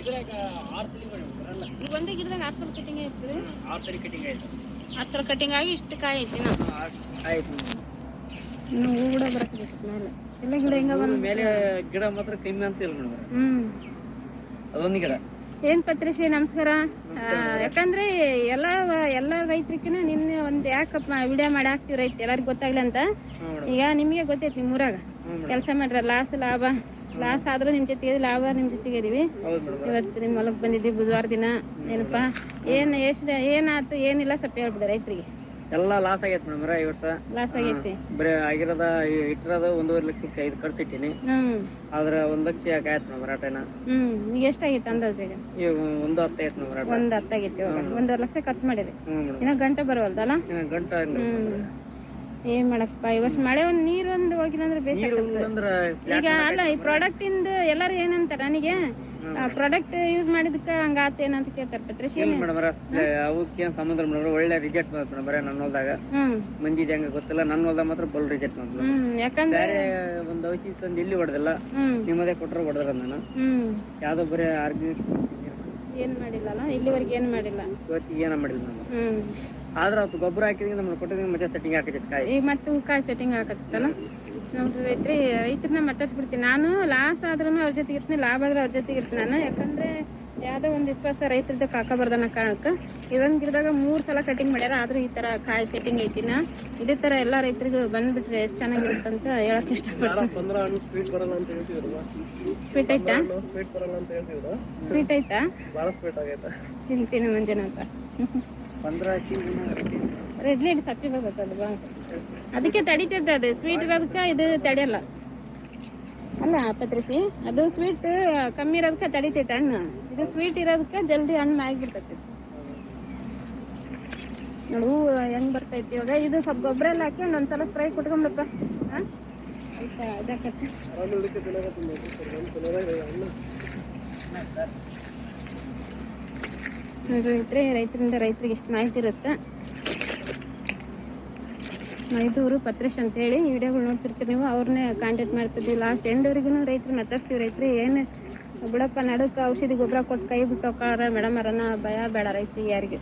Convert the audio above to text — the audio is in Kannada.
ಈಗ ಒಂದೇ ಗಿಡದಾಗ 6 ಸಲ ಕಟಿಂಗ್ ಆಯ್ತು. 6 ಸಲ ಕಟಿಂಗ್ ಆಯ್ತು. 6 ಸಲ ಕಟಿಂಗ್ ಆಗಿ ಇಷ್ಟು ಕಾಯಿ ಐತಿ ಆಯ್ತು. ಇನ್ನು ಹೂ ಕೂಡ ಬರಕಬೇಕು ಮೇಲೆ ಎಲ್ಲ ಗಿಡ ಹಿಂಗ ಬಂದ ಮೇಲೆ ಗಿಡ ಮಾತ್ರ ಕಮ್ಮಿ ಅಂತ ಇಲ್ಲ ಮೇಡಮ್. ಅದೊಂದು ಗಿಡ. ಏನ್ ಪತ್ರಿಶ್ರೀ ನಮಸ್ಕಾರ. ಯಾಕಂದ್ರೆ ಎಲ್ಲ ರೈತರಿಗಿನ ನಿನ್ನೆ ಒಂದ್ ಯಾಕಪ್ಪ ವಿಡಿಯೋ ಮಾಡಿ ಹಾಕ್ತಿವಿ ರೈತ ಎಲ್ಲರಿಗೂ ಗೊತ್ತಾಗ್ಲಿ ಅಂತ. ಈಗ ನಿಮ್ಗೆ ಗೊತ್ತೈತಿ ನಿಮ್ ಊರಾಗ ಕೆಲಸ ಮಾಡ್ರ ಲಾಸ್ ಆದ್ರೂ ನಿಮ್ ಜೊತೆಗೆ ಲಾಭ ನಿಮ್ ಜೊತೆಗೆ ಇದೀವಿ. ಇವತ್ತು ನಿಮ್ ಹೊಲಕ್ ಬಂದಿದ್ವಿ ಬುಧವಾರ ದಿನ. ಏನಪ್ಪಾ ಏನಾಯ್ತು ಏನಿಲ್ಲ ಸ್ವಲ್ಪ ಹೇಳ್ಬಿಡ ರೈತರಿಗೆ. ಎಲ್ಲಾ ಲಾಸ್ ಆಗೈತಿ ಮೇಡಮ್ ಈ ವರ್ಷ. ಲಾಸ್ ಆಗೈತಿ. ಬರೀ ಆಗಿರೋದ ಇಟ್ಟಿರೋದ 1.5 ಲಕ್ಷಕ್ಕೆ 5 ಖರ್ಚು ಇಟ್ಟಿನಿ. ಆದ್ರ 1 ಲಕ್ಷ ಯಾಕೆ ಆಯ್ತು ಮೇಡಮ್ ರಾಟೇನ. ಈಗ ಎಷ್ಟಾಗೈತೆ ಅಂದಾಜ್ ಈಗ? ಈಗ 1.10 ಆಯ್ತು ಮೇಡಮ್ ರಾಟ. 1.10 ಆಗೈತಿ. 1.5 ಲಕ್ಷ ಖರ್ಚು ಮಾಡಿದೆ. ಇನ್ನ ಗಂಟೆ ಬರವಲ್ದಲ್ಲ? ಗಂಟೆ ಏನ್ ಮಾಡಪ್ಪ ಈ ವರ್ಷ ಮಳೆ ನೀರ್ ಒಂದು ಹೋಗಿಲ್ಲ ಅಂದ್ರೆ ಬೇಸ. ಈಗ ಅಲ್ಲ ಈ ಪ್ರಾಡಕ್ಟ್ ಇಂದ ಎಲ್ಲಾರು ಏನಂತಾರ ನನಗೆ ಪ್ರಾಡಕ್ಟ್ ಯೂಸ್ ಮಾಡಿದಕ್ಕ ಹಂಗಾತ ಏನಂತ ಕೇಳ್ತಾರ ಪತ್ರಿಶ್ರೀ. ಅವಕ್ಕೇನ್ ಸಂಬಂಧ ಮೇಡಮ್. ಒಳ್ಳೆ ರಿಜೆಕ್ಟ್ ಬಂತ ಮೇಡಮ್ ನನ್ನ ಹೊಲ್ದಾಗ. ಮಂದಿದ್ ಹೆಂಗ ಗೊತ್ತಿಲ್ಲ, ನನ್ನ ಹೊಲ್ದಾಗ ಮಾತ್ರ ಬಲ್ ರಿಜೆಕ್ಟ್ ಬಂತ. ಯಾಕಂದ್ರೆ ಬೇರೆ ಒಂದ್ ಔಷಧಿ ತಂದು ಇಲ್ಲಿ ಹೊಡೆದಿಲ್ಲ, ನಿಮ್ಮದೇ ಕೊಟ್ಟರೆ ಹೊಡೆದ್ರ ನಾನು. ಯಾವ್ದೋ ಬರೀ ಆರ್ಗ್ಯಾನಿಕ್ ಏನ್ ಮಾಡಿಲ್ಲ ಇಲ್ಲಿವರೆಗೆ ಏನ್ ಮಾಡಿಲ್ಲ. ಇವತ್ತಿಗೆ ಏನ ಮಾಡಿಲ್ಲ ನಾನು. ಆದ್ರ ಅವತ್ತು ಗೊಬ್ಬರ ಹಾಕಿದ್ರೆ ನಮ್ಗೆ ಕೊಟ್ಟಿದ್ರೆ ಮತ್ತೆ ಸೆಟ್ಟಿಂಗ್ ಹಾಕೈತಿ ಕಾಯಿ. ಈಗ ಮತ್ತೆ ಕಾಯಿ ಸೆಟ್ಟಿಂಗ್ ಹಾಕತ್ತಲ್ಲ ನೋಡ್ರಿ ರೈತರನ್ನ ಮಟ್ಟಿಸ್ಬಿಡ್ತೀನಿ ನಾನು. ಲಾಸ್ ಆದ್ರೂ ಅವ್ರ ಜೊತೆಗೆ ಇರ್ತೀನಿ, ಲಾಭ ಆದ್ರೆ ಅವ್ರ ಜೊತೆಗೆ ಇರ್ತೀನಿ ನಾನು. ಯಾಕಂದ್ರೆ ಯಾವ್ದೋ ಒಂದ್ ವಿಶ್ವಾಸ ರೈತರದ್ದು ಕಾಕಬಾರ್ದನ್ನ ಕಾರಣಕ್ಕ ಇದೊಂದ್ ಗಿಡದಾಗ 3 ಸಲ ಕಟಿಂಗ್ ಮಾಡ್ಯಾರ. ಆದ್ರೂ ಈ ತರ ಕಾಯಿ ಸೆಟ್ಟಿಂಗ್ ಐತಿನ ಇದೇ ತರ ಎಲ್ಲಾ ರೈತರಿಗೂ ಬಂದ್ಬಿಟ್ರೆ ಎಷ್ಟ್ ಚೆನ್ನಾಗಿರುತ್ತೆ ಅಂತ ಹೇಳಕ್ ಇಷ್ಟಪಡ್ತೀನಿ. ಸ್ವೀಟ್ ಐತಾ? ಸ್ವೀಟ್ ಐತಾ? ತಿಂತೀನಿ ಮಂಜುನಾಥ. ರೆಡ್ ಲೈಟ್ ಸಪ್ಪಿ ಬರ್ತದಲ್ವಾ ಅದಕ್ಕೆ ತಡಿತೈತೆ. ಅದು ಸ್ವೀಟ್ ಇರೋದಕ್ಕ ಇದು ತಡಿಯಲ್ಲ ಅಲ್ಲ ಪತ್ರಿಸಿ. ಅದು ಸ್ವೀಟ್ ಕಮ್ಮಿ ಇರೋದಕ್ಕ ತಡಿತೈತೆ ಹಣ್ಣು. ಇದು ಸ್ವೀಟ್ ಇರೋದಕ್ಕ ಜಲ್ದಿ ಹಣ್ಣು ಆಗಿರ್ತೈತಿ. ನೋಡು ಹೆಂಗ್ ಬರ್ತೈತಿ ಇವಾಗ. ಇದು ಸ್ವಲ್ಪ ಗೊಬ್ಬರ ಎಲ್ಲ ಹಾಕಿ ಒಂದ್ಸಲ ಸ್ಪ್ರೈ ಕೊಟ್ಕೊಂಡಪ್ಪ. ಆಯ್ತಾ ಇದಕ್ಕೆ ನೋಡ್ರಿ ರೈತರಿಂದ ರೈತರಿಗೆ ಇಷ್ಟು ಮಾಹಿತಿ ಇರುತ್ತೆ. ಮೈದೂರು ಪತ್ರೇಶ್ ಅಂತ ಹೇಳಿ ಈ ವಿಡಿಯೋಗಳು ನೋಡ್ತಿರ್ತೀರಿ ನೀವು. ಅವ್ರನ್ನೇ ಕಾಂಟ್ಯಾಕ್ಟ್ ಮಾಡ್ತಿದ್ವಿ. ಲಾಸ್ಟ್ ಎಂಡ್ವರೆಗೂ ರೈತರು ಮಾತಾಡ್ತೀವಿ. ರೈತರು ಏನು ಬಿಡಪ್ಪ ನಡಕ್ಕೆ ಔಷಧಿ ಗೊಬ್ಬರ ಕೊಟ್ಟು ಕೈ ಬಿಟ್ಟು ಹೋಗ್ತಾರ ಮೇಡಮ್ ಅರನ ಭಯ ಬೇಡ ರೈತರಿಗೆ ಯಾರಿಗೆ.